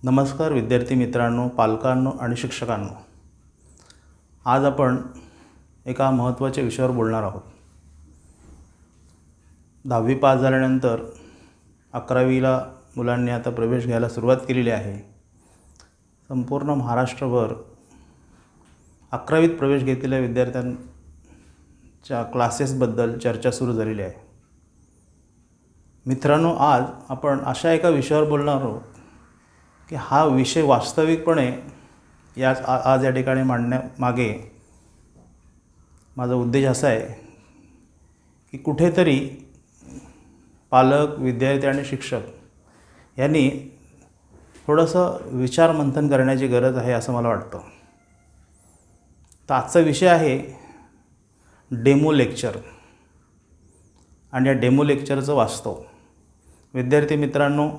नमस्कार विद्यार्थी मित्रांनो, पालकांनो आणि शिक्षकांनो. आज आपण एका महत्त्वाच्या विषयावर बोलणार आहोत. 10वी पास झाल्यानंतर 11वीला मुलांनी आता प्रवेश घ्यायला सुरुवात केलेली आहे. संपूर्ण महाराष्ट्रभर 11वीत प्रवेश घेतलेल्या विद्यार्थ्यांच्या क्लासेसबद्दल चर्चा सुरू झालेली आहे. मित्रांनो, आज आपण अशा एका विषयावर बोलणार आहोत की हा विषय वास्तविकपणे आज या ठिकाणी मांडण्यामागे माझा उद्देश असा आहे की कुठेतरी पालक, विद्यार्थी आणि शिक्षक यांनी थोडंसं विचारमंथन करण्याची गरज आहे असं मला वाटतं. तर आजचा विषय आहे डेमो लेक्चर आणि या डेमो लेक्चरचं वास्तव. विद्यार्थी मित्रांनो,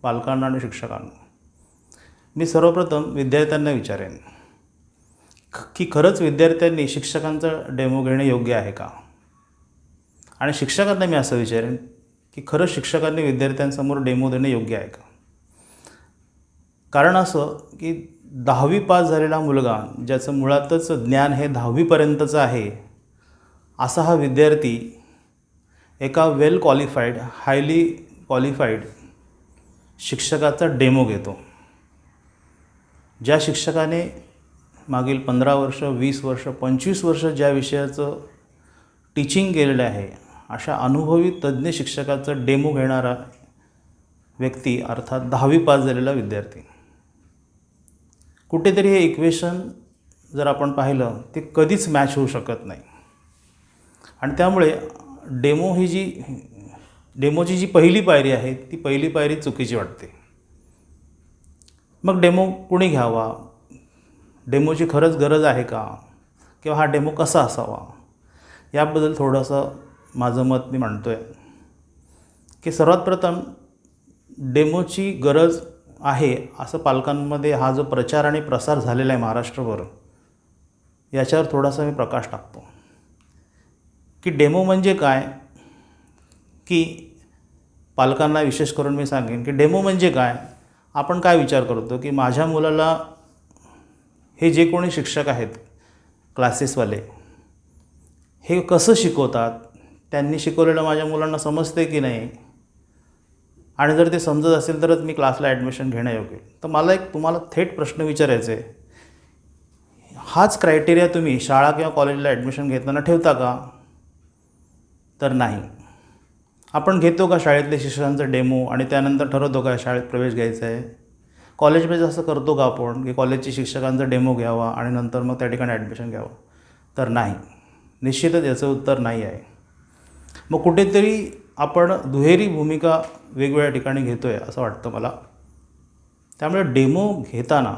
पालकांना आणि शिक्षकांना, मी सर्वप्रथम विद्यार्थ्यांना विचारेन की खरंच विद्यार्थ्यांनी शिक्षकांचं डेमो घेणे योग्य आहे का? आणि शिक्षकांना मी असं विचारेन की खरंच शिक्षकांनी विद्यार्थ्यांसमोर डेमो देणे योग्य आहे का? कारण असं की 10वी पास झालेला मुलगा, ज्याचं मुळातच ज्ञान हे 10वीपर्यंतचं आहे, असा हा विद्यार्थी एका वेल क्वालिफाईड, हायली क्वालिफाईड शिक्षकाचा डेमो घेतो. ज्या शिक्षकाने मागील 15 वर्ष, 20 वर्ष, 25 वर्ष ज्या विषयाचं टीचिंग केलेलं आहे, अशा अनुभवी तज्ज्ञ शिक्षकाचं डेमो घेणारा व्यक्ती अर्थात 10वी पास झालेला विद्यार्थी. कुठेतरी हे इक्वेशन जर आपण पाहिलं ते कधीच मॅच होऊ शकत नाही. आणि त्यामुळे डेमोची जी पहिली पायरी आहे ती पहिली पायरी चुकीची वाटते. मग डेमो कुणी घ्यावा? डेमोची खरंच गरज आहे का? किंवा हा डेमो कसा असावा? याबद्दल थोडंसं माझं मत मी मांडतो आहे की सर्वात प्रथम डेमोची गरज आहे असं पालकांमध्ये हा जो प्रचार आणि प्रसार झालेला आहे महाराष्ट्रभर, याच्यावर थोडासा मी प्रकाश टाकतो की डेमो म्हणजे काय. की पालकांना विशेष करून मी सांगेन की डेमो म्हणजे काय. आपण काय विचार करतो की माझ्या मुलाला हे जे कोणी शिक्षक आहेत क्लासेसवाले, हे कसं शिकवतात, त्यांनी शिकवलेलं माझ्या मुलांना समजते की नाही, आणि जर ते समजत असेल तरच मी क्लासला ॲडमिशन घेणं योग्य. तर मला एक तुम्हाला थेट प्रश्न विचारायचा आहे, हाच क्रायटेरिया तुम्ही शाळा किंवा कॉलेजला ॲडमिशन घेताना ठेवता का? तर नाही. आपण घेतो का शाळेतल्या शिक्षकांचा डेमो आणि त्यानंतर ठरवतो का शाळेत प्रवेश घ्यायचा आहे? कॉलेजमध्ये असं करतो का आपण की कॉलेजच्या शिक्षकांचा डेमो घ्यावा आणि नंतर मग त्या ठिकाणी ॲडमिशन घ्यावं? तर नाही. निश्चितच याचं उत्तर नाही आहे. मग कुठेतरी आपण दुहेरी भूमिका वेगवेगळ्या ठिकाणी घेतो आहे असं वाटतं मला. त्यामुळे डेमो घेताना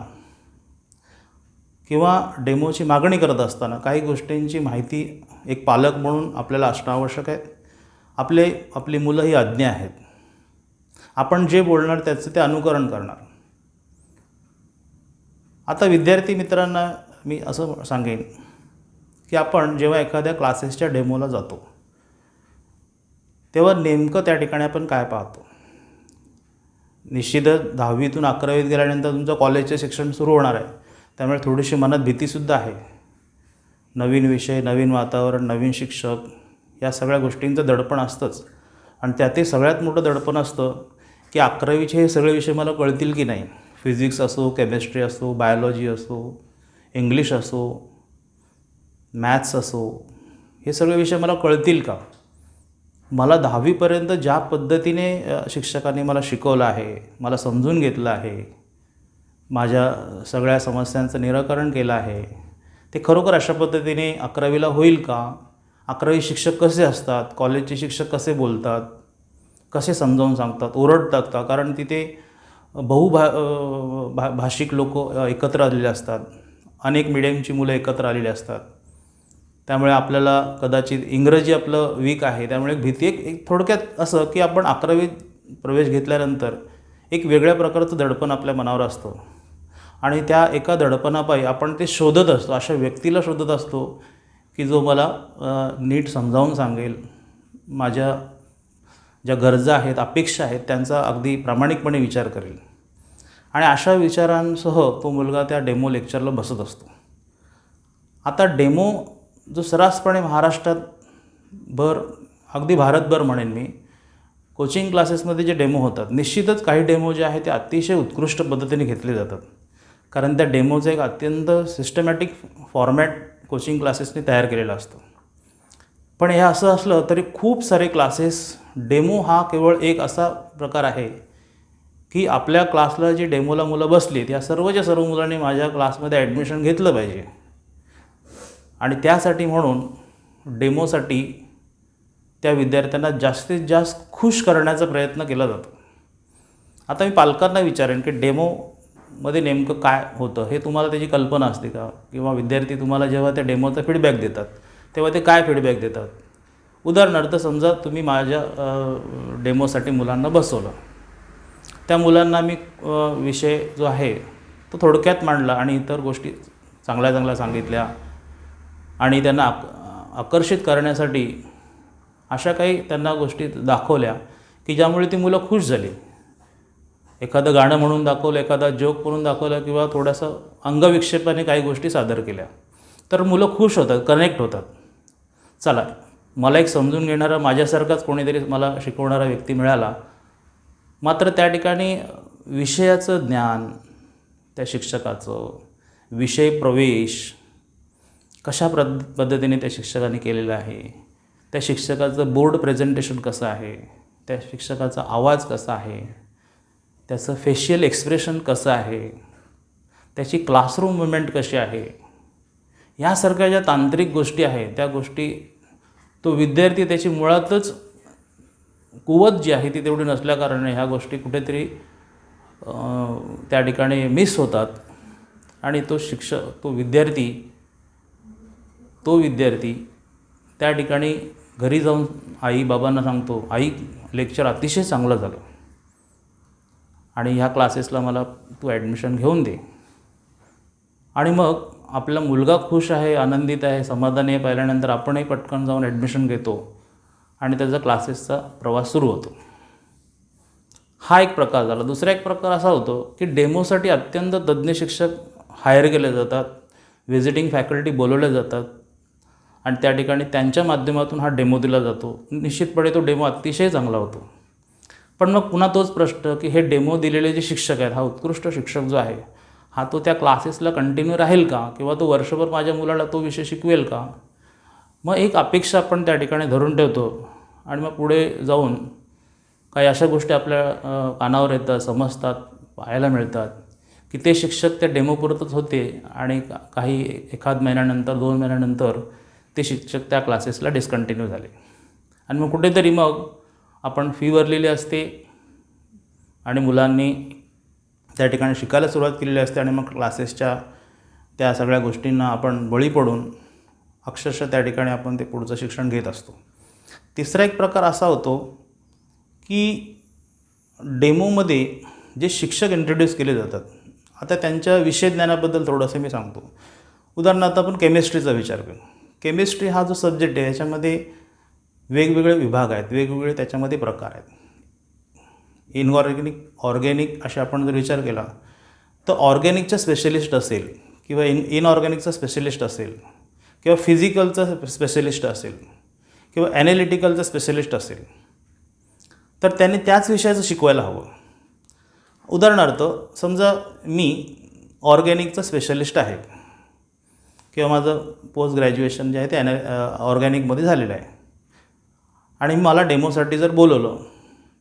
किंवा डेमोची मागणी करत असताना काही गोष्टींची माहिती एक पालक म्हणून आपल्याला असणं आवश्यक आहे. आपली मुलं ही अज्ञ आहेत. आपण जे बोलणार त्याचं ते अनुकरण करणार. आता विद्यार्थी मित्रांना मी असं सांगेन की आपण जेव्हा एखाद्या क्लासेसच्या डेमोला जातो तेव्हा नेमकं त्या ठिकाणी आपण काय पाहतो? निश्चितच 10वीतून 11वीत गेल्यानंतर तुमचं कॉलेजचं शिक्षण सुरू होणार आहे. त्यामुळे थोडीशी मनात भीतीसुद्धा आहे. नवीन विषय, नवीन वातावरण, नवीन शिक्षक, या सगळ्या गोष्टींचं दडपण असतंच. आणि त्यातही सगळ्यात मोठं दडपण असतं की 11वीचे हे सगळे विषय मला कळतील की नाही. फिजिक्स असो, केमिस्ट्री असो, बायोलॉजी असो, इंग्लिश असो, मॅथ्स असो, हे सगळे विषय मला कळतील का? मला 10वीपर्यंत ज्या पद्धतीने शिक्षकांनी मला शिकवलं आहे, मला समजून घेतलं आहे, माझ्या सगळ्या समस्यांचं निराकरण केलं आहे, ते खरोखर अशा पद्धतीने 11वीला होईल का? 11वी शिक्षक कसे असतात? कॉलेजचे शिक्षक कसे बोलतात? कसे समजावून सांगतात? ओरडतात का? कारण तिथे भाषिक लोक एकत्र आलेले असतात. अनेक मीडियमची मुलं एकत्र आलेली असतात. त्यामुळे आपल्याला कदाचित इंग्रजी आपलं वीक आहे. त्यामुळे भीती एक थोडक्यात असं की आपण 11वीत प्रवेश घेतल्यानंतर एक वेगळ्या प्रकारचं दडपण आपल्या मनावर असतं. आणि त्या एका दडपणापायी आपण ते शोधत असतो, अशा व्यक्तीला शोधत असतो की जो मला नीट समजावून सांगेल, माझ्या ज्या गरजा आहेत, अपेक्षा आहेत, त्यांचा अगदी प्रामाणिकपणे विचार करेल. आणि अशा विचारांसह तो मुलगा त्या डेमो लेक्चरला बसत असतो. आता डेमो जो सर्रासपणे महाराष्ट्रात अगदी भारतभर म्हणेन मी, कोचिंग क्लासेसमध्ये जे डेमो होतात, निश्चितच काही डेमो जे आहे ते अतिशय उत्कृष्ट पद्धतीने घेतले जातात. कारण त्या डेमोचं एक अत्यंत सिस्टमॅटिक फॉर्मॅट कोचिंग क्लासेसने तयार केलेला असतो. पण हे असं असलं तरी खूप सारे क्लासेस डेमो हा केवळ एक असा प्रकार आहे की आपल्या क्लासला जी डेमोला मुलं बसली त्या सर्वच्या सर्व मुलांनी माझ्या क्लासमध्ये ॲडमिशन घेतलं पाहिजे. आणि त्यासाठी म्हणून डेमोसाठी त्या विद्यार्थ्यांना जास्तीत जास्त खुश करण्याचा प्रयत्न केला जातो. आता मी पालकांना विचारेन की डेमोमध्ये नेमकं काय होतं हे तुम्हाला त्याची कल्पना असते का? किंवा विद्यार्थी तुम्हाला जेव्हा त्या डेमोचा फीडबॅक देतात तेव्हा ते काय फीडबॅक देतात? उदाहरणार्थ समजा तुम्ही माझ्या डेमोसाठी मुलांना बसवलं. त्या मुलांना मी विषय जो आहे तो थोडक्यात मांडला आणि इतर गोष्टी चांगल्या चांगल्या सांगितल्या आणि त्यांना आकर्षित करण्यासाठी अशा काही त्यांना गोष्टी दाखवल्या की ज्यामुळे ती मुलं खुश झाली. एखादं गाणं म्हणून दाखवलं, एखादा जोक म्हणून दाखवलं किंवा थोडंसं अंगविक्षेपाने काही गोष्टी सादर केल्या तर मुलं खुश होतात, कनेक्ट होतात. चला, मला एक समजून घेणारा माझ्यासारखाच कोणीतरी मला शिकवणारा व्यक्ती मिळाला. मात्र त्या ठिकाणी विषयाचं ज्ञान, त्या शिक्षकाचं विषय प्रवेश कशा पद्धतीने त्या शिक्षकाने केलेलं आहे, त्या शिक्षकाचं बोर्ड प्रेझेंटेशन कसं आहे, त्या शिक्षकाचा आवाज कसा आहे, त्याचं फेशियल एक्सप्रेशन कसं आहे, त्याची क्लासरूम मुवमेंट कशी आहे, यासारख्या ज्या तांत्रिक गोष्टी आहेत त्या गोष्टी तो विद्यार्थी त्याची मुळातच कुवत जी आहे ती तेवढी नसल्याकारणे ह्या गोष्टी कुठेतरी त्या ठिकाणी मिस होतात. आणि तो विद्यार्थी त्या ठिकाणी घरी जाऊन आई बाबांना सांगतो, आई लेक्चर अतिशय चांगलं झालं आणि ह्या क्लासेसला मला तू ॲडमिशन घेऊन दे. आणि मग आपला मुलगा खुश आहे, आनंदित आहे, समाधानी आहे पाहिल्यानंतर आपणही पटकन जाऊन ॲडमिशन घेतो आणि त्याचा क्लासेसचा प्रवास सुरू होतो. हा एक प्रकार झाला. दुसरा एक प्रकार असा होतो की डेमोसाठी अत्यंत तज्ज्ञ शिक्षक हायर केले जातात, व्हिजिटिंग फॅकल्टी बोलवले जातात आणि त्या ठिकाणी त्यांच्या माध्यमातून हा डेमो दिला जातो. निश्चितपणे तो डेमो अतिशय चांगला होतो. पण मग पुन्हा तोच प्रश्न की हे डेमो दिलेले जे शिक्षक आहेत, हा उत्कृष्ट शिक्षक जो आहे हा तो त्या क्लासेसला कंटिन्यू राहील का? किंवा तो वर्षभर माझ्या मुलाला तो विषय शिकवेल का? मग एक अपेक्षा आपण त्या ठिकाणी धरून ठेवतो आणि मग पुढे जाऊन काही अशा गोष्टी आपल्या कानावर येतात, समजतात, पाहायला मिळतात की ते शिक्षक त्या डेमोपुरतच होते आणि एखाद महिन्यानंतर 2 महिन्यानंतर ते शिक्षक त्या क्लासेसला डिस्कंटिन्यू झाले. आणि मग कुठेतरी मग आपण फी भरलेली असते आणि मुलांनी त्या ठिकाणी शिकायला सुरुवात केलेली असते आणि मग क्लासेसच्या त्या सगळ्या गोष्टींना आपण बळी पडून अक्षरशः त्या ठिकाणी आपण ते पुढचं शिक्षण घेत असतो. तिसरा एक प्रकार असा होतो की डेमोमध्ये जे शिक्षक इंट्रोड्यूस केले जातात, आता त्यांच्या विषय ज्ञानाबद्दल थोडंसं मी सांगतो. उदाहरणार्थ आपण केमिस्ट्रीचा विचार करू. केमिस्ट्री हा जो सब्जेक्ट आहे याच्यामध्ये वेगवेगळे विभाग आहेत, वेगवेगळे त्याच्यामध्ये प्रकार आहेत. इनऑर्गॅनिक, ऑर्गॅनिक असे आपण जर विचार केला तर ऑर्गॅनिकचा स्पेशलिस्ट असेल किंवा इनऑर्गॅनिकचा स्पेशलिस्ट असेल किंवा फिजिकलचा स्पेशलिस्ट असेल किंवा ॲनालिटिकलचा स्पेशलिस्ट असेल तर त्याने त्याच विषयाचं शिकवायला हवं. उदाहरणार्थ समजा मी ऑर्गॅनिकचा स्पेशलिस्ट आहे किंवा माझं पोस्ट ग्रॅज्युएशन जे आहे ते ऑर्गॅनिकमध्ये झालेलं आहे आणि मला डेमोसाठी जर बोलवलं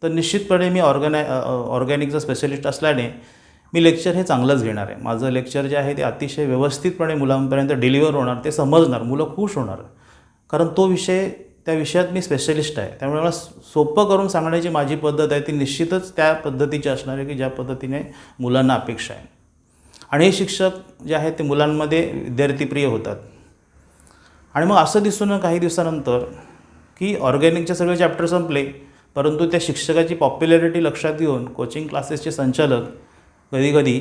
तर निश्चितपणे मी ऑर्गॅनिकचा स्पेशलिस्ट असल्याने मी लेक्चर हे चांगलंच घेणार आहे. माझं लेक्चर जे आहे ते अतिशय व्यवस्थितपणे मुलांपर्यंत डिलिव्हर होणार, ते समजणार, मुलं खुश होणार. कारण त्या विषयात मी स्पेशलिस्ट आहे. त्यामुळे मला सोपं करून सांगण्याची माझी पद्धत आहे ती निश्चितच त्या पद्धतीची असणार आहे की ज्या पद्धतीने मुलांना अपेक्षा आहे. आणि हे शिक्षक जे आहेत ते मुलांमध्ये विद्यार्थीप्रिय होतात. आणि मग असं दिसून काही दिवसानंतर की ऑर्गॅनिकचे सगळे चॅप्टर संपले, परंतु त्या शिक्षकाची पॉप्युलॅरिटी लक्षात घेऊन कोचिंग क्लासेसचे संचालक कधीकधी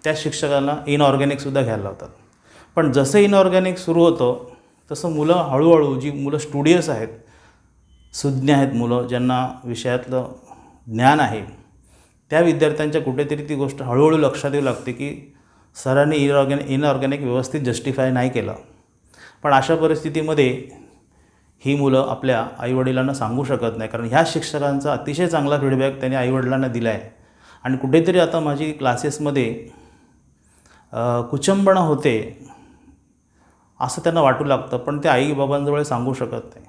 त्या शिक्षकांना इनऑर्गॅनिकसुद्धा घ्यायला लावतात. पण जसं इनऑर्गॅनिक सुरू होतं तसं मुलं हळूहळू, जी मुलं स्टुडियस आहेत, सुज्ञ आहेत, मुलं ज्यांना विषयातलं ज्ञान आहे, त्या विद्यार्थ्यांच्या कुठेतरी ती गोष्ट हळूहळू लक्षात येऊ लागते की सरांनी इनऑर्गॅनिक व्यवस्थित जस्टिफाय नाही केलं. पण अशा परिस्थितीमध्ये ही मुलं आपल्या आईवडिलांना सांगू शकत नाही, कारण ह्या शिक्षकांचा अतिशय चांगला फीडबॅक त्यांनी आईवडिलांना दिला आहे. आणि कुठेतरी आता माझी क्लासेसमध्ये कुचंबणा होते असं त्यांना वाटू लागतं, पण ते आईबाबांजवळ सांगू शकत नाही.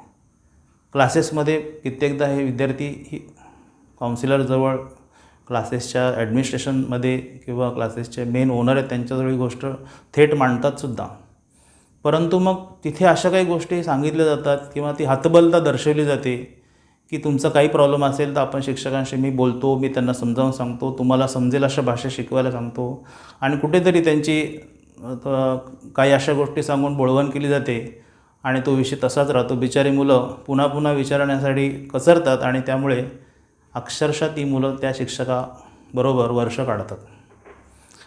क्लासेसमध्ये कित्येकदा हे विद्यार्थी ही काउन्सिलरजवळ, क्लासेसच्या ॲडमिनिस्ट्रेशनमध्ये किंवा क्लासेसचे मेन ओनर आहेत त्यांच्याजवळ ही गोष्ट थेट मांडतातसुद्धा. परंतु मग तिथे अशा काही गोष्टी सांगितल्या जातात किंवा ती हतबलता दर्शवली जाते की तुमचा काही प्रॉब्लेम असेल तर आपण शिक्षकांशी मी बोलतो, मी त्यांना समजावून सांगतो, तुम्हाला समजेल अशा भाषेत शिकवायला सांगतो. आणि कुठेतरी त्यांची काही अशा गोष्टी सांगून बोळवण केली जाते आणि तो विषय तसाच राहतो. बिचारी मुलं पुन्हा पुन्हा विचारण्यासाठी कचरतात आणि त्यामुळे अक्षरशः ती मुलं त्या शिक्षकाबरोबर वर्ष काढतात.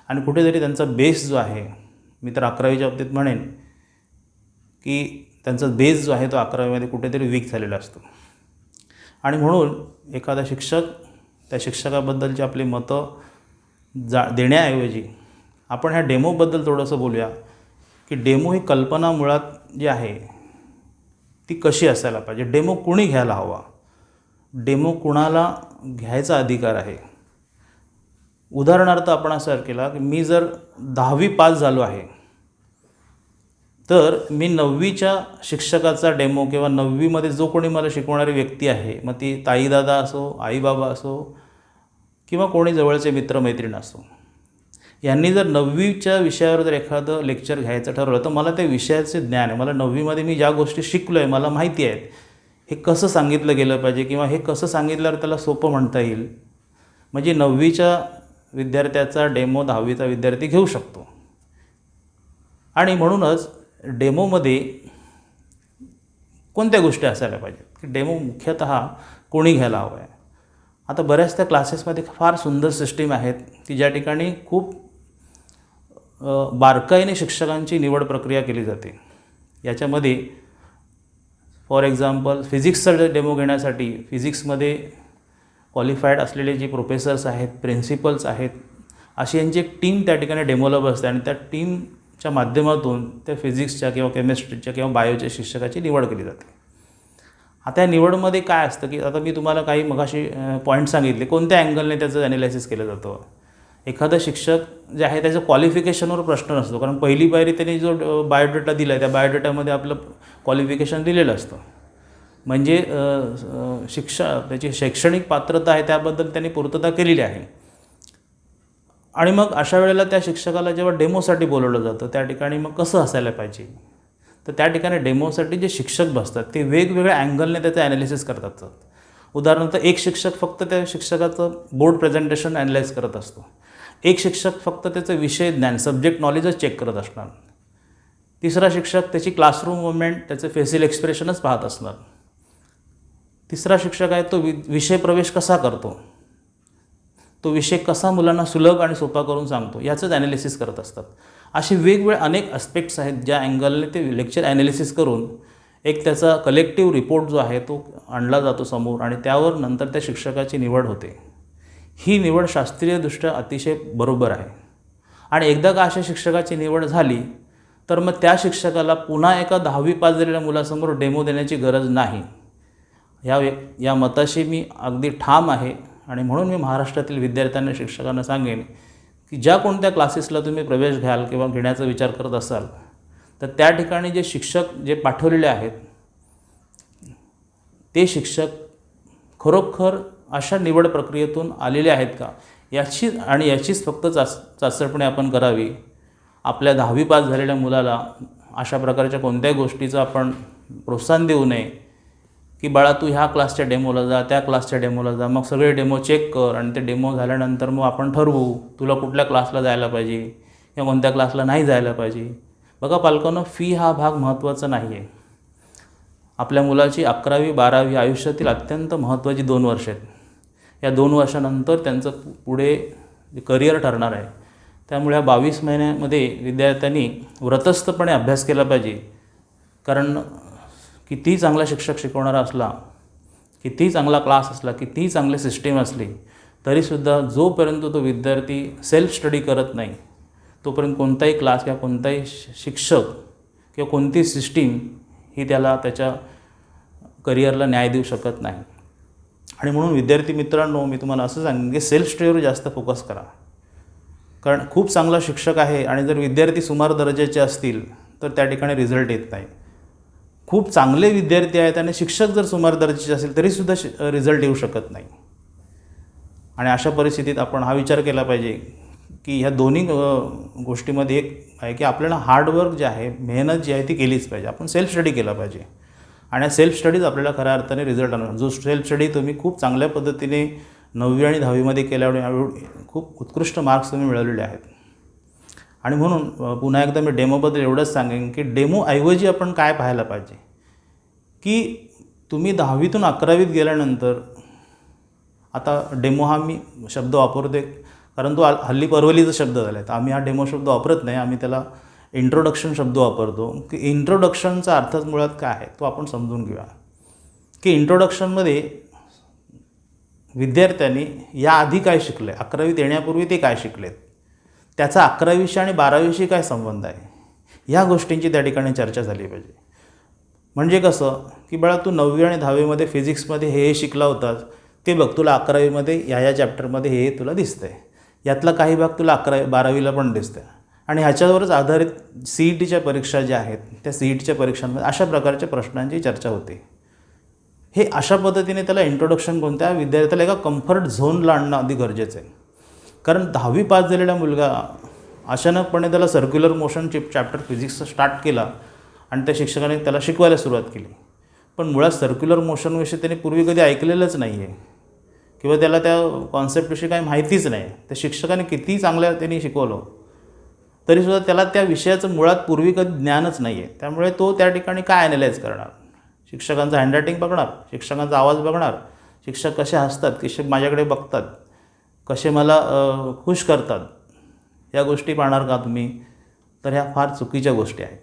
आणि कुठेतरी त्यांचा बेस जो आहे, मी तर 11वीच्या बाबतीत म्हणेन की त्यांचा बेस जो आहे तो 11वीमध्ये कुठेतरी वीक झालेला असतो. आणि म्हणून एखादा शिक्षक त्या शिक्षकाबद्दलची आपली मतं देण्याऐवजी आपण ह्या डेमोबद्दल थोडंसं बोलूया की डेमो ही कल्पना मुळात जी आहे ती कशी असायला पाहिजे, डेमो कुणी घ्यायला हवा, डेमो कुणाला घ्यायचा अधिकार आहे. उदाहरणार्थ आपण असं केला की मी जर 10वी पास झालो आहे तर मी 9वीच्या शिक्षकाचा डेमो किंवा 9वीमध्ये जो कोणी मला शिकवणारी व्यक्ती आहे, मग ती ताईदादा असो, आईबाबा असो किंवा कोणी जवळचे मित्रमैत्रीण असो, यांनी जर 9वीच्या विषयावर जर एखादं लेक्चर घ्यायचं ठरवलं तर मला त्या विषयाचे ज्ञान आहे, मला 9वीमध्ये मी ज्या गोष्टी शिकलो आहे मला माहिती आहेत, हे कसं सांगितलं गेलं पाहिजे किंवा हे कसं सांगितल्यावर त्याला सोपं म्हणता येईल. म्हणजे 9वीच्या विद्यार्थ्याचा डेमो 10वीचा विद्यार्थी घेऊ शकतो. आणि म्हणूनच डेमोमध्ये कोणत्या गोष्टी असायला पाहिजेत की डेमो मुख्यतः कोणी घ्यायला हवं आहे. आता बऱ्याच त्या क्लासेसमध्ये फार सुंदर सिस्टीम आहेत की ज्या ठिकाणी खूप बारकाईने शिक्षकांची निवड प्रक्रिया केली जाते. याच्यामध्ये फॉर एक्झाम्पल फिजिक्सचा डेमो घेण्यासाठी फिजिक्समध्ये क्वालिफाईड असलेले जे प्रोफेसर्स आहेत, प्रिन्सिपल्स आहेत, अशी यांची एक टीम त्या ठिकाणी डेमोला बसते आणि त्या टीमच्या माध्यमातून त्या फिजिक्सच्या किंवा केमिस्ट्रीच्या किंवा बायोच्या शिक्षकाची निवड केली जाते. आता या निवडमध्ये काय असतं की आता मी तुम्हाला काही मगाशी पॉईंट सांगितले, कोणत्या अँगलने त्याचं ॲनालिसिस केलं जातं. एखादा शिक्षक जे आहे त्याचं क्वालिफिकेशनवर प्रश्न नसतो, कारण पहिली पायरी त्यांनी जो बायोडेटा दिला आहे त्या बायोडेटामध्ये आपलं क्वालिफिकेशन दिलेलं असतं. म्हणजे त्याची शैक्षणिक पात्रता आहे त्याबद्दल त्यांनी पूर्तता केलेली आहे. आणि मग अशा वेळेला त्या शिक्षकाला जेव्हा डेमोसाठी बोलवलं जातं त्या ठिकाणी मग कसं असायला पाहिजे, तर त्या ठिकाणी डेमोसाठी जे शिक्षक बसतात ते वेगवेगळ्या अँगलने त्याचं ॲनालिसिस करतात. उदाहरणार्थ एक शिक्षक फक्त त्या शिक्षकाचं बोर्ड प्रेझेंटेशन ॲनालाइज करत असतो, एक शिक्षक फक्त त्याचं विषय ज्ञान सब्जेक्ट नॉलेजच चेक करत असणार, तिसरा शिक्षक त्याची क्लासरूम मुवमेंट त्याचं फेशियल एक्सप्रेशनच पाहत असणार, तिसरा शिक्षक आहे तो विषय प्रवेश कसा करतो, तो विषय कसा मुलांना सुलभ आणि सोपा करून सांगतो याचंच ॲनालिसिस करत असतात. असे वेगवेगळे अनेक ॲस्पेक्ट्स आहेत ज्या अँगलने ते लेक्चर ॲनालिसिस करून एक त्याचा कलेक्टिव्ह रिपोर्ट जो आहे तो आणला जातो समोर आणि त्यावर नंतर त्या शिक्षकाची निवड होते. ही निवड शास्त्रीयदृष्ट्या अतिशय बरोबर आहे. आणि एकदा का अशा शिक्षकाची निवड झाली तर मग त्या शिक्षकाला पुन्हा एका 10वी पास झालेल्या मुलासमोर डेमो देण्याची गरज नाही. या मताशी मी अगदी ठाम आहे. आणि म्हणून मी महाराष्ट्रातील विद्यार्थ्यांना, शिक्षकांना सांगेन की ज्या कोणत्या क्लासेसला तुम्ही प्रवेश घ्याल किंवा घेण्याचा विचार करत असाल तर त्या ठिकाणी जे शिक्षक जे पाठवलेले आहेत ते शिक्षक खरोखर अशा निवड प्रक्रियेतून आलेले आहेत का याचीच फक्त चाचपणी आपण करावी. आपल्या 10वी पास झालेल्या मुलाला अशा प्रकारच्या कोणत्याही गोष्टीचं आपण प्रोत्साहन देऊ नये की बाळा तू ह्या क्लासच्या डेमोला जा, त्या क्लासच्या डेमोला जा, मग सगळे डेमो चेक कर आणि ते डेमो झाल्यानंतर मग आपण ठरवू तुला कुठल्या क्लासला जायला पाहिजे किंवा कोणत्या क्लासला नाही जायला पाहिजे. बघा पालकांनो, फी हा भाग महत्त्वाचा नाही आहे. आपल्या मुलाची 11वी 12वी आयुष्यातील अत्यंत महत्त्वाची 2 वर्ष आहेत. या 2 वर्षानंतर त्यांचं पुढे करिअर ठरणार आहे. त्यामुळे या 22 महिन्यामध्ये विद्यार्थ्यांनी व्रतस्थपणे अभ्यास केला पाहिजे. कारण कितीही चांगला शिक्षक शिकवणारा असला, कितीही चांगला क्लास असला, कितीही चांगली सिस्टीम असली तरीसुद्धा जोपर्यंत तो विद्यार्थी सेल्फ स्टडी करत नाही तोपर्यंत कोणताही क्लास किंवा कोणताही शिक्षक किंवा कोणती सिस्टीम ही त्याला त्याच्या करिअरला न्याय देऊ शकत नाही. आणि म्हणून विद्यार्थी मित्रांनो, मी तुम्हाला असं सांगेन की सेल्फ स्टडीवर जास्त फोकस करा. कारण खूप चांगला शिक्षक आहे आणि जर विद्यार्थी सुमार दर्जाचे असतील तर त्या ठिकाणी रिझल्ट येत नाही. खूप चांगले विद्यार्थी आहेत आणि शिक्षक जर सुमार दर्जाचे असेल तरीसुद्धा रिझल्ट येऊ शकत नाही. आणि अशा परिस्थितीत आपण हा विचार केला पाहिजे की ह्या दोन्ही गोष्टीमध्ये एक आहे की आपल्याला हार्डवर्क जे आहे, मेहनत जी आहे ती केलीच पाहिजे. आपण सेल्फ स्टडी केला पाहिजे आणि सेल्फ स्टडीज आपल्याला खऱ्या अर्थाने रिझल्ट आणणार. जो सेल्फ स्टडी तुम्ही खूप चांगल्या पद्धतीने 9वी आणि 10वीमध्ये केल्यावर खूप उत्कृष्ट मार्क्स तुम्ही मिळवलेले आहेत. आणि म्हणून पुन्हा एकदा मी डेमोबद्दल एवढंच सांगेन की डेमोऐवजी आपण काय पाहायला पाहिजे की तुम्ही 10वीतून 11वीत गेल्यानंतर, आता डेमो हा मी शब्द वापरतो आहे कारण तो हल्ली परवलीचा शब्द झाला आहे, तर आम्ही हा डेमो शब्द वापरत नाही, आम्ही त्याला इंट्रोडक्शन शब्द वापरतो. की इंट्रोडक्शनचा अर्थच मुळात काय आहे तो आपण समजून घेऊया. की इंट्रोडक्शनमध्ये विद्यार्थ्यांनी याआधी काय शिकले, 11वीत येण्यापूर्वी ते काय शिकलेत, त्याचा 11वीशी आणि 12वीशी काय संबंध आहे, ह्या गोष्टींची त्या ठिकाणी चर्चा झाली पाहिजे. म्हणजे कसं की बाळा, तू 9वी आणि 10वीमध्ये फिजिक्समध्ये हे शिकला होतास, ते बघ तुला 11वीमध्ये या चॅप्टरमध्ये हे तुला दिसतं आहे, यातला काही भाग तुला 12वीला पण दिसतं आहे. आणि ह्याच्यावरच आधारित CETच्या परीक्षा ज्या आहेत त्या CETच्या परीक्षांमध्ये अशा प्रकारच्या प्रश्नांची चर्चा होते. हे अशा पद्धतीने त्याला इंट्रोडक्शन कोणत्या विद्यार्थ्याला एका कम्फर्ट झोनला आणणं अगदी गरजेचं आहे. कारण 10वी पास झालेला मुलगा अचानकपणे त्याला सर्क्युलर मोशन चॅप्टर फिजिक्सचा स्टार्ट केला आणि त्या शिक्षकाने त्याला शिकवायला सुरुवात केली, पण मुळात सर्क्युलर मोशनविषयी त्याने पूर्वी कधी ऐकलेलंच नाही आहे किंवा त्याला त्या कॉन्सेप्टविषयी काही माहितीच नाही. त्या शिक्षकाने किती चांगल्या त्यांनी शिकवलं तरीसुद्धा त्याला त्या विषयाचं मुळात पूर्वी कधी ज्ञानच नाही आहे. त्यामुळे तो त्या ठिकाणी काय ॲनालाइज करणार, शिक्षकांचं हँडरायटिंग बघणार, शिक्षकांचा आवाज बघणार, शिक्षक कसे हसतात, कसे माझ्याकडे बघतात, कसे मला खुश करतात, या गोष्टी पाहणार का तुम्ही? तर ह्या फार चुकीच्या गोष्टी आहेत.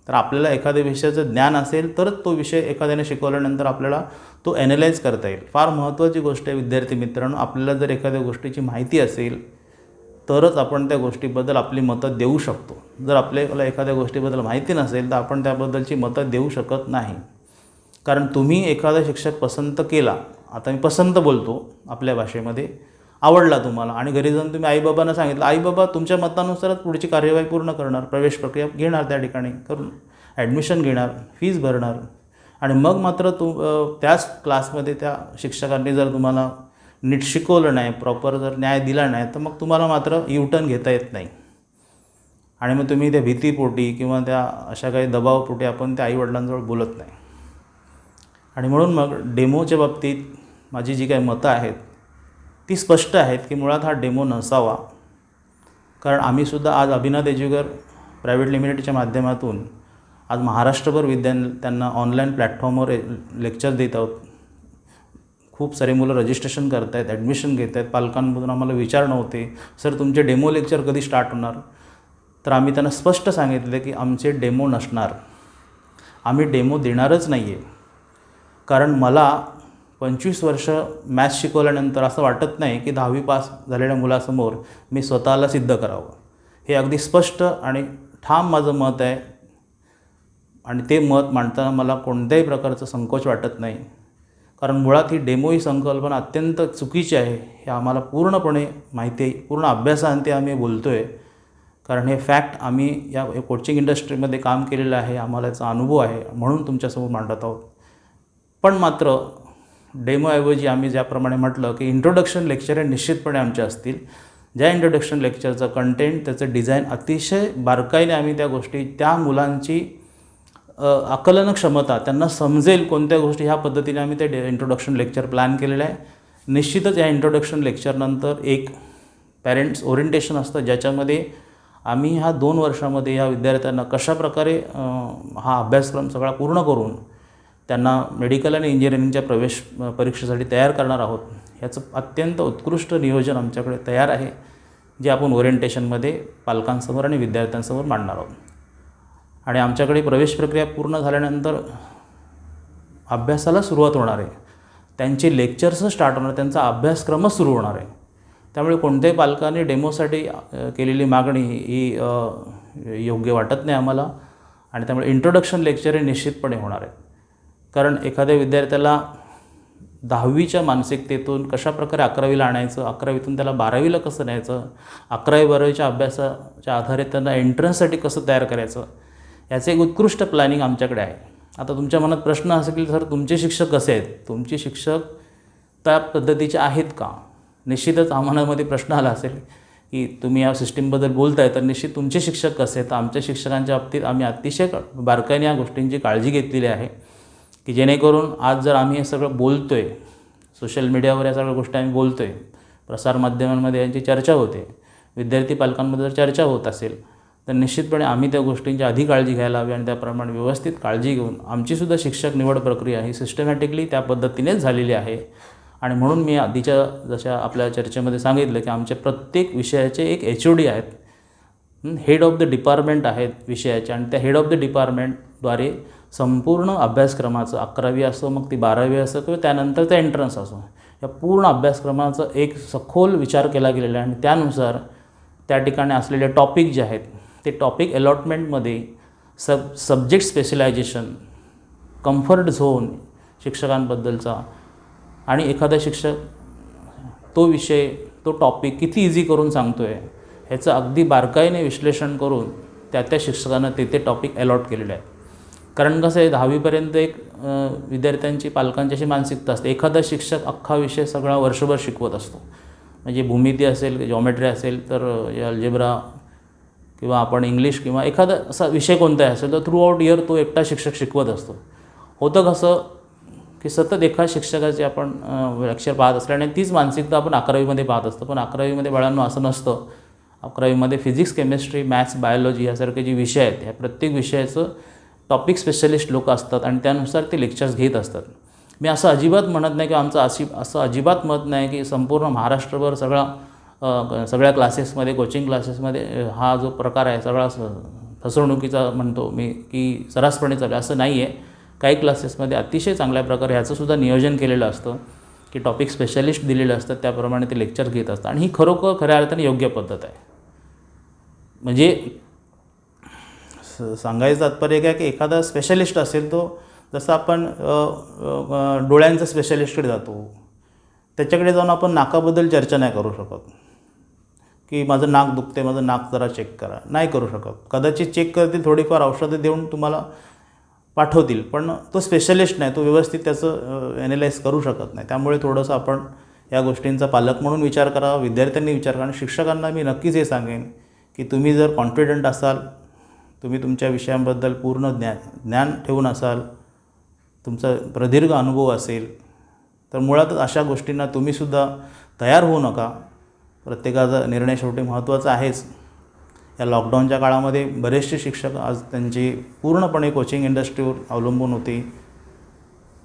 तर आपल्याला एखाद्या विषयाचं ज्ञान असेल तरच तो विषय एखाद्याने शिकवल्यानंतर आपल्याला तो ॲनालाइज करता येईल. फार महत्त्वाची गोष्ट आहे विद्यार्थी मित्रांनो, आपल्याला जर एखाद्या गोष्टीची माहिती असेल तरच आपण त्या गोष्टीबद्दल आपली मतं देऊ शकतो. जर आपल्याला एखाद्या गोष्टीबद्दल माहिती नसेल तर आपण त्याबद्दलची मतं देऊ शकत नाही. कारण तुम्ही एखादा शिक्षक पसंत केला, आता मी पसंत बोलतो आपल्या भाषेमध्ये, आवडला तुम्हाला आणि घरी जाऊन तुम्ही आईबाबांना सांगितलं, आईबाबा तुमच्या मतानुसारच पुढची कार्यवाही पूर्ण करणार, प्रवेश प्रक्रिया घेणार, त्या ठिकाणी करून ॲडमिशन घेणार, फीज भरणार आणि मग मात्र त्याच क्लासमध्ये त्या शिक्षकांनी जर तुम्हाला नीट शिकवलं नाही, प्रॉपर जर न्याय दिला नाही, तर मग तुम्हाला मात्र U-टर्न घेता येत नाही. आणि मग तुम्ही त्या भीतीपोटी किंवा त्या अशा काही दबावपोटी आपण त्या आईवडिलांजवळ बोलत नाही. आणि म्हणून मग डेमोच्या बाबतीत माझी जी काही मतं आहेत ती स्पष्ट आहेत की मुळात हा डेमो नसावा. कारण आम्हीसुद्धा आज अभिनाद एज्युगर प्रायव्हेट लिमिटेडच्या माध्यमातून आज महाराष्ट्रभर विद्यार्थ्यांना ऑनलाईन प्लॅटफॉर्मवर लेक्चर देत आहोत. खूप सारे मुलं रजिस्ट्रेशन करत आहेत, ॲडमिशन घेत आहेत. पालकांमधून आम्हाला विचार नव्हते, सर तुमचे डेमो लेक्चर कधी स्टार्ट होणार? तर आम्ही त्यांना स्पष्ट सांगितले की आमचे डेमो नसणार, आम्ही डेमो देणारच नाही आहे. कारण मला 25 वर्ष मॅथ्स शिकवल्यानंतर असं वाटत नाही की 10वी पास झालेल्या मुलासमोर मी स्वतःला सिद्ध करावं. हे अगदी स्पष्ट आणि ठाम माझं मत आहे आणि ते मत मांडताना मला कोणत्याही प्रकारचं संकोच वाटत नाही. कारण मुळात ही डेमो ही संकल्पना अत्यंत चुकीची आहे हे आम्हाला पूर्णपणे माहिती आहे. पूर्ण अभ्यासाअंती आम्ही बोलतो आहे. कारण हे फॅक्ट आम्ही या कोचिंग इंडस्ट्रीमध्ये काम केलेलं आहे, आम्हाला याचा अनुभव आहे, म्हणून तुमच्यासमोर मांडत आहोत. पण मात्र डेमोऐवजी आम्ही ज्याप्रमाणे म्हटलं की इंट्रोडक्शन लेक्चर हे निश्चितपणे आमचे असतील. ज्या इंट्रोडक्शन लेक्चरचं कंटेंट, त्याचं डिझाईन अतिशय बारकाईने आम्ही त्या गोष्टी, त्या मुलांची आकलन क्षमता, त्यांना समजेल कोणत्या गोष्टी, ह्या पद्धतीने आम्ही ते इंट्रोडक्शन लेक्चर प्लॅन केलेलं आहे. निश्चितच या इंट्रोडक्शन लेक्चरनंतर एक पॅरेंट्स ओरिएंटेशन असतं, ज्याच्यामध्ये आम्ही ह्या 2 वर्षामध्ये या विद्यार्थ्यांना कशाप्रकारे हा अभ्यासक्रम सगळा पूर्ण करून त्यांना मेडिकल आणि इंजिनिअरिंगच्या प्रवेश परीक्षेसाठी तयार करणार आहोत. याचं अत्यंत उत्कृष्ट नियोजन आमच्याकडे तयार आहे, जे आपण ओरिएंटेशनमध्ये पालकांसमोर आणि विद्यार्थ्यांसमोर मांडणार आहोत. आणि आमच्याकडे प्रवेश प्रक्रिया पूर्ण झाल्यानंतर अभ्यासाला सुरुवात होणार आहे. त्यांचे लेक्चर्स स्टार्ट होणार, त्यांचा अभ्यासक्रमच सुरू होणार आहे. त्यामुळे कोणत्याही पालकांनी डेमोसाठी केलेली मागणी ही योग्य वाटत नाही आम्हाला. आणि त्यामुळे इंट्रोडक्शन लेक्चर हे निश्चितपणे होणार आहे. कारण एखाद्या विद्यार्थ्याला 10वीच्या मानसिकतेतून कशाप्रकारे 11वीला आणायचं, 11वीतून त्याला 12वीला कसं न्यायचं, 11वी-12वीच्या अभ्यासाच्या आधारे त्यांना एंट्रन्ससाठी कसं तयार करायचं, याचं एक उत्कृष्ट प्लॅनिंग आमच्याकडे आहे. आता तुमच्या मनात प्रश्न असेल की सर तुमचे शिक्षक कसे आहेत, तुमचे शिक्षक त्या पद्धतीचे आहेत का? निश्चितच आम्हालामध्ये प्रश्न आला असेल की तुम्ही या सिस्टीमबद्दल बोलताय तर निश्चित तुमचे शिक्षक कसे आहेत. आमच्या शिक्षकांच्या बाबतीत आम्ही अतिशय बारकाईने या गोष्टींची काळजी घेतलेली आहे की जेणेकरून आज जर आम्ही हे सगळं बोलतो आहे, सोशल मीडियावर या सगळ्या गोष्टी आम्ही बोलतो आहे, प्रसारमाध्यमांमध्ये यांची चर्चा होते, विद्यार्थी पालकांमध्ये जर चर्चा होत असेल तर निश्चितपणे आम्ही त्या गोष्टींची आधी काळजी घ्यायला हवी आणि त्याप्रमाणे व्यवस्थित काळजी घेऊन आमचीसुद्धा शिक्षक निवड प्रक्रिया ही सिस्टमॅटिकली त्या पद्धतीनेच झालेली आहे. आणि म्हणून मी आधीच्या जशा आपल्या चर्चेमध्ये सांगितलं की आमच्या प्रत्येक विषयाचे एक HOD आहेत, हेड ऑफ द डिपार्टमेंट आहेत विषयाचे, आणि त्या हेड ऑफ द डिपार्टमेंटद्वारे संपूर्ण अभ्यासक्रमाचं 11वी असो मग ती 12वी असो किंवा त्यानंतरचा एंट्रन्स असो, या पूर्ण अभ्यासक्रमाचा एक सखोल विचार केला गेलेला आहे. आणि त्यानुसार त्या ठिकाणी असलेले टॉपिक जे आहेत ते टॉपिक अलॉटमेंटमध्ये सब्जेक्ट स्पेशलायझेशन, कम्फर्ट झोन शिक्षकांबद्दलचा, आणि एखादा शिक्षक तो विषय तो टॉपिक किती इझी करून सांगतो आहे ह्याचं अगदी बारकाईने विश्लेषण करून त्या शिक्षकांना ते टॉपिक अलॉट केलेले आहेत. कारण कसं आहे 10वीपर्यंत एक विद्यार्थ्यांची पालकांची अशी मानसिकता असते, एखादा शिक्षक अख्खा विषय सगळा वर्षभर शिकवत असतो. म्हणजे भूमिती असेल, जॉमेट्री असेल तर अल्जेब्रा किंवा आपण इंग्लिश किंवा एखादा असा विषय कोणताही असेल तर थ्रू आउट इयर तो एकटा शिक्षक शिकवत असतो. होतं कसं की सतत एका शिक्षकाचे आपण लेक्चर पाहत असल्याने तीच मानसिकता आपण 11वीमध्ये पाहत असतो. पण 11वीमध्ये बाळांनो असं नसतं. 11वीमध्ये फिजिक्स, केमिस्ट्री, मॅथ्स, बायोलॉजी यासारखे जे विषय आहेत ह्या प्रत्येक विषयाचं टॉपिक स्पेशलिस्ट लोक असतात आणि त्यानुसार ते लेक्चर्स घेत असतात. मी असं अजिबात म्हणत नाही की असं अजिबात मत नाही की संपूर्ण महाराष्ट्रभर सगळ्या क्लासेसमध्ये, कोचिंग क्लासेसमध्ये हा जो प्रकार आहे सगळा फसवणुकीचा म्हणतो मी की सर्रासपणे चालू असं नाही आहे. काही क्लासेसमध्ये अतिशय चांगल्या प्रकारे ह्याचंसुद्धा नियोजन केलेलं असतं की टॉपिक स्पेशलिस्ट दिलेले असतात, त्याप्रमाणे ते लेक्चर घेत असतात. आणि ही खऱ्या अर्थाने योग्य पद्धत आहे. म्हणजे सांगायचं तात्पर्य काय की एखादा स्पेशलिस्ट असेल तो जसं आपण डोळ्यांचा स्पेशलिस्टकडे जातो, त्याच्याकडे जाऊन आपण नाकाबद्दल चर्चा नाही करू शकत की माझं नाक दुखते, माझं नाक जरा चेक करा, नाही करू शकत. कदाचित चेक करतील, थोडीफार औषधं देऊन तुम्हाला पाठवतील, पण तो स्पेशलिस्ट नाही, तो व्यवस्थित त्याचं ॲनालाइज करू शकत नाही. त्यामुळे थोडंसं आपण या गोष्टींचा पालक म्हणून विचार करावा, विद्यार्थ्यांनी विचार करा. आणि शिक्षकांना मी नक्कीच हे सांगेन की तुम्ही जर कॉन्फिडंट असाल, तुम्ही तुमच्या विषयांबद्दल पूर्ण ज्ञान ठेवून असाल, तुमचा प्रदीर्घ अनुभव असेल तर मुळातच अशा गोष्टींना तुम्हीसुद्धा तयार होऊ नका. प्रत्येकाचा निर्णय शेवटी महत्त्वाचा आहेच. या लॉकडाऊनच्या काळामध्ये बरेचसे शिक्षक आज त्यांची पूर्णपणे कोचिंग इंडस्ट्रीवर अवलंबून होती.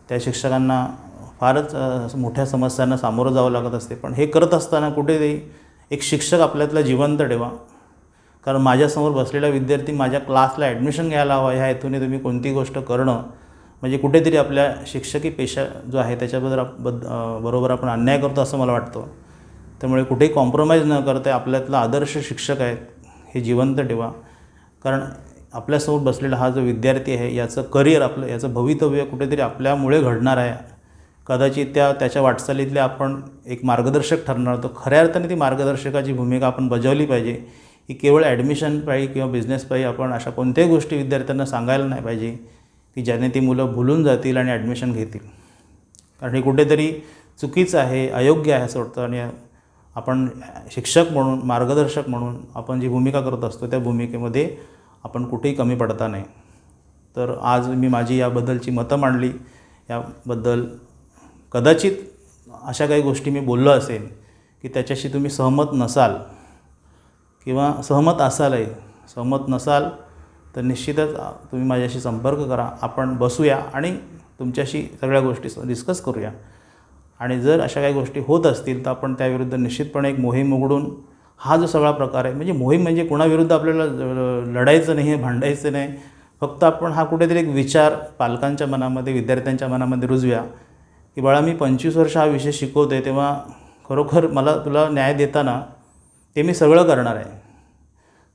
त्या शिक्षकांना फारच मोठ्या समस्यांना सामोरं जावं लागत असते. पण हे करत असताना कुठेतरी एक शिक्षक आपल्यातला जिवंत ठेवा. कारण माझ्यासमोर बसलेला विद्यार्थी माझ्या क्लासला ॲडमिशन घ्यायला हवा ह्या हेतूने तुम्ही कोणती गोष्ट करणं म्हणजे कुठेतरी आपल्या शिक्षकी पेशा जो आहे बरोबर आपण अन्याय करतो असं मला वाटतं. त्यामुळे कुठेही कॉम्प्रोमाइज न करता आपल्यातला आदर्श शिक्षक आहेत हे जिवंत ठेवा. कारण आपल्यासमोर बसलेला हा जो विद्यार्थी आहे याचं करिअर, याचं भवितव्य कुठेतरी आपल्यामुळे घडणार आहे. कदाचित त्याच्या वाटचालीतले आपण एक मार्गदर्शक ठरणार. तर खऱ्या अर्थाने ती मार्गदर्शकाची भूमिका आपण बजावली पाहिजे. की केवळ ॲडमिशन पाहिजे किंवा बिझनेस पाहिजे आपण अशा कोणत्याही गोष्टी विद्यार्थ्यांना सांगायला नाही पाहिजे की ज्याने ती मुलं भुलून जातील आणि ॲडमिशन घेतील. कारण हे कुठेतरी चुकीचं आहे, अयोग्य आहे असं वाटतं. आणि आपण शिक्षक म्हणून, मार्गदर्शक म्हणून आपण जी भूमिका करत असतो त्या भूमिकेमध्ये आपण कुठेही कमी पडता नाही. तर आज मी माझी याबद्दलची मतं मांडली. याबद्दल कदाचित अशा काही गोष्टी मी बोललो असेल की त्याच्याशी तुम्ही सहमत नसाल किंवा सहमत असालही. सहमत नसाल तर निश्चितच तुम्ही माझ्याशी संपर्क करा. आपण बसूया आणि तुमच्याशी सगळ्या गोष्टी डिस्कस करूया. आणि जर अशा काही गोष्टी होत असतील तर आपण त्याविरुद्ध निश्चितपणे एक मोहीम उघडून हा जो सगळा प्रकार आहे, म्हणजे मोहीम म्हणजे कोणाविरुद्ध आपल्याला लढायचं नाही, भांडायचं नाही. फक्त आपण हा कुठेतरी एक विचार पालकांच्या मनामध्ये, विद्यार्थ्यांच्या मनामध्ये रुजव्या की बाळा मी 25 वर्ष हा विषय शिकवतो आहे, तेव्हा खरोखर मला तुला न्याय देताना ते मी सगळं करणार आहे,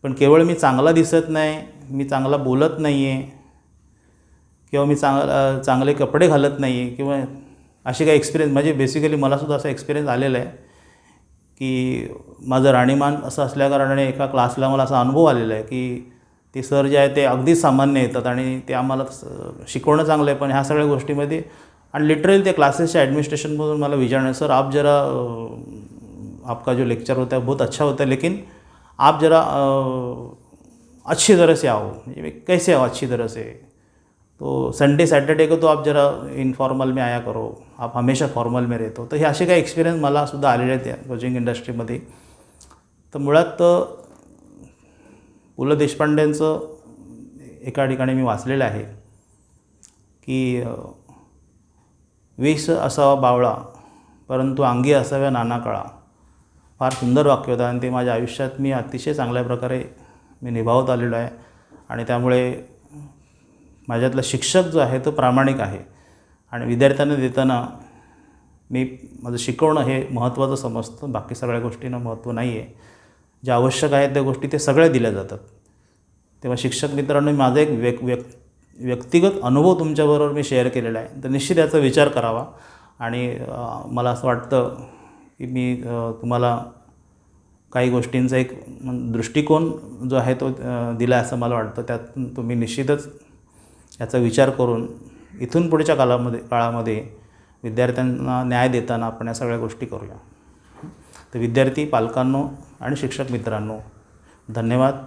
पण केवळ मी चांगला दिसत नाही, मी चांगला बोलत नाही आहे किंवा मी चांगले कपडे घालत नाही आहे किंवा असे काही एक्सपिरियन्स म्हणजे बेसिकली मलासुद्धा असा एक्सपिरियन्स आलेला आहे की माझं राहणीमान असं असल्याकारणाने एका क्लासला मला असा अनुभव आलेला आहे की ते सर जे आहे ते अगदीच सामान्य येतात आणि ते आम्हाला शिकवणं चांगलं आहे, पण ह्या सगळ्या गोष्टीमध्ये आणि लिटरली त्या क्लासेसच्या ॲडमिनिस्ट्रेशनमधून मला विचारणार, सर आप जरा आपका जो लेक्चर होता है बहुत अच्छा होता है, लेकिन आप जरा अच्छी तरह से आओ, कैसे आओ अच्छी तरह से, तो संडे सैटरडे को तो आप जरा इनफॉर्मल में आया करो, आप हमेशा फॉर्मल में रहतो. तर हे असे काही एक्सपिरियन्स मला सुद्धा आलेले आहेत त्या कोचिंग इंडस्ट्रीमध्ये. तर मुळात पु ल देशपांडेंचं एका ठिकाणी मी वाचलेलं आहे की वेश असावा बावळा परंतु अंगी असाव्या नाना कळा. फार सुंदर वाक्य होतं आणि ते माझ्या आयुष्यात मी अतिशय चांगल्या प्रकारे मी निभावत आलेलो आहे आणि त्यामुळे माझ्यातला शिक्षक जो आहे तो प्रामाणिक आहे आणि विद्यार्थ्यांना देताना मी माझं शिकवणं हे महत्त्वाचं समजतं, बाकी सगळ्या गोष्टींना महत्त्व नाही आहे. ज्या आवश्यक आहेत त्या गोष्टी ते सगळ्या दिल्या जातात. तेव्हा शिक्षक मित्रांनो, माझा एक व्यक्तिगत अनुभव तुमच्याबरोबर मी शेअर केलेला आहे, तर निश्चित याचा विचार करावा आणि मला असं वाटतं की मी तुम्हाला काही गोष्टींचा एक दृष्टिकोन जो आहे तो दिला असं मला वाटतं. त्यातून तुम्ही निश्चितच याचा विचार करून इथून पुढच्या काळामध्ये विद्यार्थ्यांना न्याय देताना आपण या सगळ्या गोष्टी करूया. तर विद्यार्थी पालकांनो आणि शिक्षक मित्रांनो, धन्यवाद.